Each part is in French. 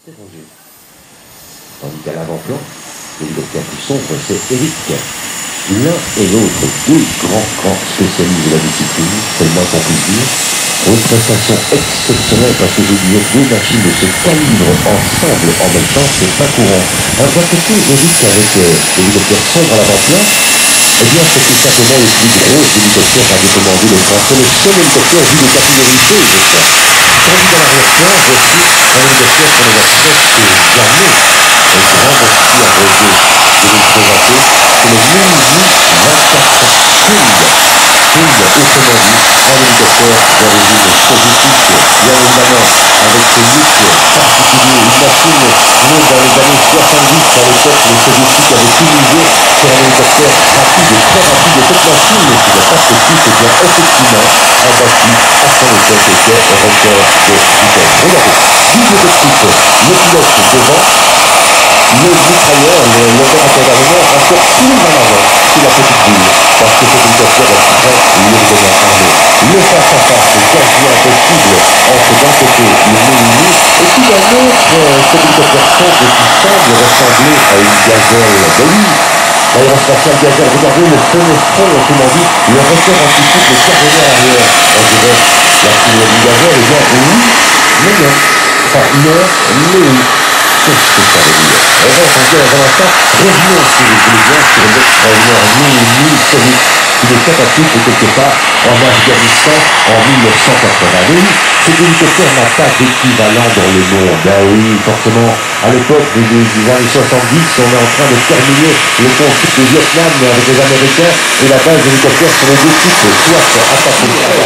Roger. Tandis qu'à l'avant-plan, l'hélicoptère plus sombre, c'est Eric. L'un et l'autre, deux grands spécialistes de la discipline, c'est le moins qu'on puisse dire, ont une prestation exceptionnelle parce que je disais deux machines de ce calibre ensemble en même temps, c'est pas courant. Alors d'un côté, Eric avec l'hélicoptère sombre à l'avant-plan, eh bien c'est tout simplement le plus gros hélicoptère radiocommandé de France. C'est le seul hélicoptère vu de catégorie B, je crois. Tandis qu'à l'arrière-plan, voici un hélicoptère qu'on ne voit presque jamais. Un grand merci à Roger de nous présenter. C'est le Mini 24 King. King, autrement dit, un hélicoptère d'origine soviétique. Bien évidemment, avec ce look particulier, une machine née dans les années 70, à l'époque, les soviétiques avaient tout misé sur un hélicoptère rapide et très rapide. Et cette machine, qui n'a pas ce titre, eh bien, effectivement, a battu à son époque était record de vitesse. Regardez, double cockpit, le pilote devant, le mitrailleur, l'opérateur d'armement, encore plus en avant sur la petite boule, parce que cet hélicoptère est très lourdement armé. Le face-à-face est quasi impossible entre d'un côté le Mini et puis d'un autre cet hélicoptère sombre qui semble ressembler à une gazelle. Ben oui, l'aérospatiale gazelle, regardez le fenestron, autrement dit, le rotor anticipe le carré à l'arrière. On dirait la silhouette du gazelle, et bien oui, mais non. Enfin, non, mais oui. Qu'est-ce que ça veut dire? On va entendre dans un instant, revenons si vous voulez bien sur l'extraordinaire Mini Sonic qui est catapulte quelque part en Afghanistan en 1980. Oui, cet hélicoptère n'a pas d'équivalent dans le monde. Ben oui, forcément, à l'époque des années 70, on est en train de terminer le conflit du Vietnam avec les Américains et la base d'hélicoptères sur les deux types, soit attaque au sol,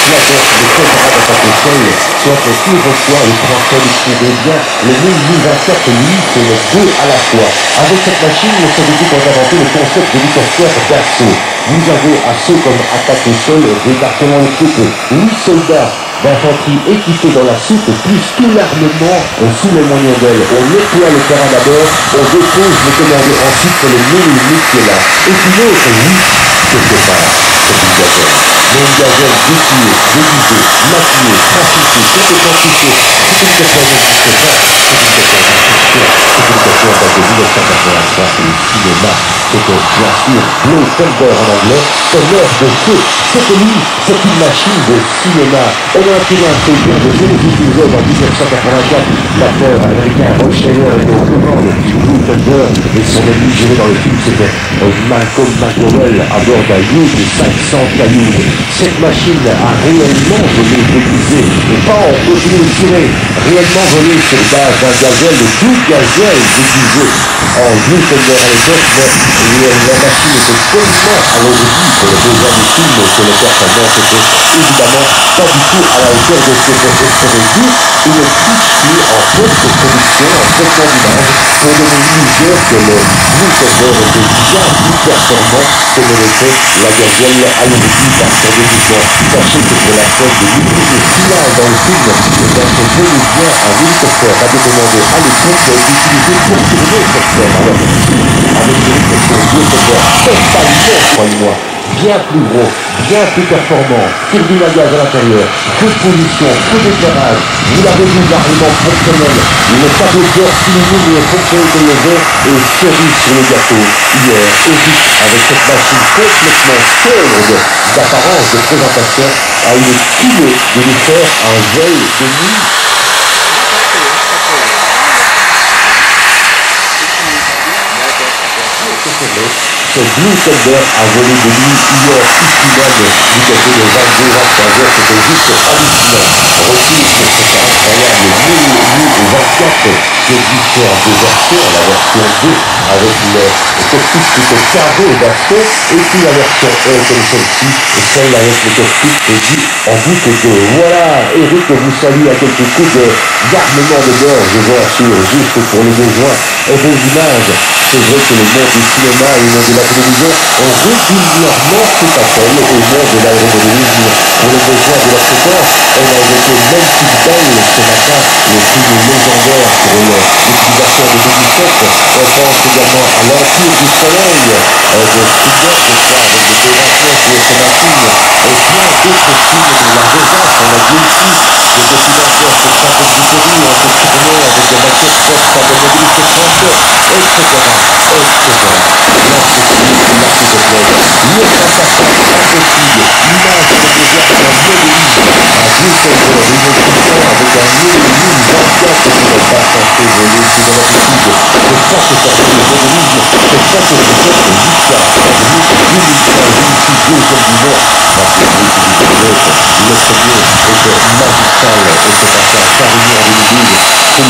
soit les préparats d'attaque au sol, soit le Iroquois, le français, le Sibérien, le Mini 24, lui, c'est les deux à la fois. Avec cette machine, les soviétiques ont inventé le concept d'hélicoptère d'assaut. Vous avez assaut comme attaque au sol, débarquement de troupes, 8 soldats d'infanterie équipés dans la soupe, plus tout l'armement sous les moyens d'elle. On nettoie le terrain d'abord, on dépose le commandé, ensuite c'est le Mini qui est là. Et puis l'autre, oui, quelque part, c'est une gazelle. Mais une gazelle détuée, déguisée, maquillée, trafiquée, complètement touchée. C'est une hélicoptère n'existe pas, c'est une hélicoptère d'instruction, c'est une hélicoptère date de 1983, c'est le cinéma. C'était bien sûr Blue Thunder en anglais, tonnerre de feu. C'était lui, c'est une machine de cinéma. On a imprimé un feuilleton de Genevieve Buzzard en 1984. L'acteur américain Roy Scheider était au command de Blue Thunder et son ennemi géré dans le film c'était Malcolm McDowell à bord d'un yacht de 500 cailloux. Cette machine a réellement volé déguisé et pas en continuer de tirer, réellement volé sur base d'un gazelle, de Blue Gazelle déguisé en Blue Thunder à l'époque, mais la machine était tellement à l'origine pour les besoins du film que les performances étaient évidemment pas du tout à la hauteur de ce que espérait dire une triche qui est en post-production, en traitement d'image pour donner l'illusion que le Blue Thunder était bien plus performant que ne l'était la gazelle à l'origine par son déguisement. Sachez que pour la scène de l'hybride finale dans le film, c'est bel et bien un hélicoptère radiocommandé à l'époque qui a été utilisé pour tourner cette scène. Alors, avec l'hélicoptère Blue Thunder totalement, croyez-moi, bien plus gros, bien plus performant, turbine à gaz à l'intérieur, peu de position, peu d'éclairage, vous l'avez vu l'armement fonctionnel, le tableau de bord illumine les fonctionnalités de lever et cerise sur le gâteau. Hier, Eric, avec cette machine complètement sobre d'apparence de présentation, a eu le culot de nous faire un vol de nuit. Ce Blue Thunder a volé de nuit hier, ici même, du côté de 22-23 heures, c'était juste hallucinant. Retour sur cette incroyable Mini 24 qui existait en deux versions, la version 2 avec le cockpit plutôt carré d'assaut, et puis la version 1 comme celle-ci, et celle avec le cockpit dit en boucle de voilà, Eric vous salue à quelques coups d'armement de bord, je vois sur juste pour les besoins et vos images. C'est vrai que le monde du cinéma et le monde de la télévision ont régulièrement fait appel au monde de l'aérodynamisme pour les besoins de leur séquence. On a évoqué Memphis Belle ce matin, le film légendaire pour l'utilisation de 2007. On pense également à l'Empire du Soleil de Spielberg, je crois, avec des déventions sur ces machines et plein d'autres films de la Rosace. On a dit aussi des documentaires sur Saint-Exupéry, on peut tourner avec la maquette forte par le modèle 30, etc. Le face-à-face impossible, l'image que je vois en modélisme, un vieux soldat, une puissant avec un nez et une 24 qui n'est pas censé voler sous de l'habitude. C'est ça que ça fait le modélisme, c'est ça que je fais jusqu'à parvenir 2015, ici deuxième du monde. Parce que oui, c'est du bonheur. Le premier était magistral et c'est passé à Carignan en 2012. Celui-ci, hier, avant la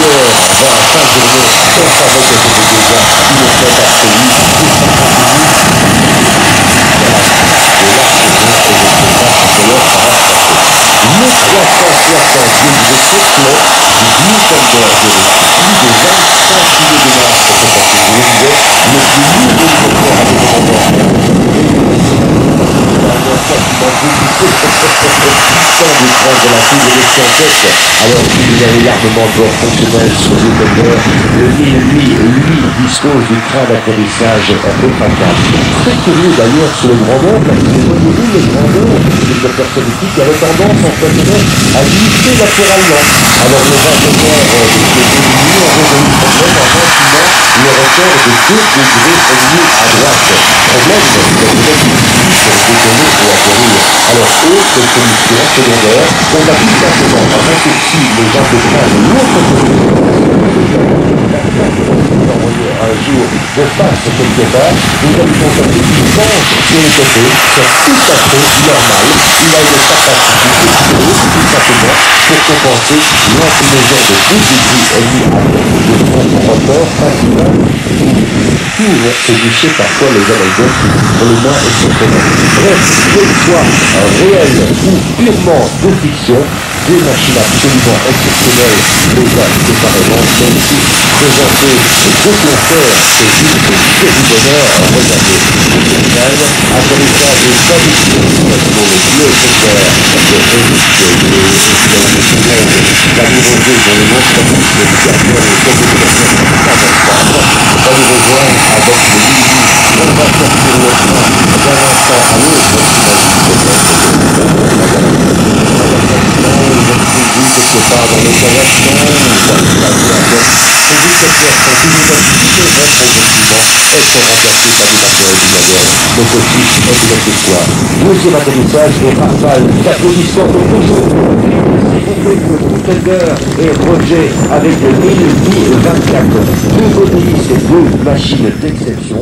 fin de journée, on savait que c'était déjà une fête absolue. Et ça continue. Et là, c'est bon, et je ne sais pas à quelle heure ça va se passer. Le 360 de Tesla du Gutenberg, plus de 25 kilos de masse, c'est parce que je le disais, le plus lourd hélicoptère indépendant. Sans de prendre la foudre de Scientec, alors qu'il y avait largement de bord fonctionnel sur le Gutenberg, le Nil, lui, dispose du train d'atterrissage rétractable. Très curieux d'ailleurs sur le grandeur, parce que voyez-vous, le grandeur de l'hélicoptère soviétique avait tendance en fait à glisser latéralement. Alors les ingénieurs de chez Gemini ont résolu le problème en maintenant le repère de 2,5 degrés à droite. Problème, c'est que vous êtes ici pour décoller et atterrir. Alors, autre solution secondaire, on a tout simplement raccourci les gens de train de l'autre côté. Un jour, je passe quelque part, vous allez constater qu'il penche sur le côté, c'est tout à fait normal. Il a une capacité d'exploser tout simplement pour compenser l'inclinaison de 2,5 degrés à de son rotor principal. Pour se boucher parfois les anecdotes pour les moins exceptionnelles. Bref, qu'elle soit réelle ou purement de fiction, des machines absolument exceptionnelles déjà séparément, même si présenter deux concerts, c'est juste du bonheur. Regardez, au final, atterrissage et stabilisation pour le bleu secteur de Eric la numéro 2 dans le monde public de Gardner et communication va nous rejoindre avec le Lili. On va sortir le train d'un instant à l'autre, quelque part dans les galaxies, ces hélicoptères sont inutilisés très progressivement et sont remplacés par des matériaux dynamiques. Le cosmos est de notre histoire. Deuxième atterrissage et rafale d'applaudissements pour toujours. S'il vous plaît, le Gutenberg et Roger avec le 1024. Deux modélistes et deux machines d'exception.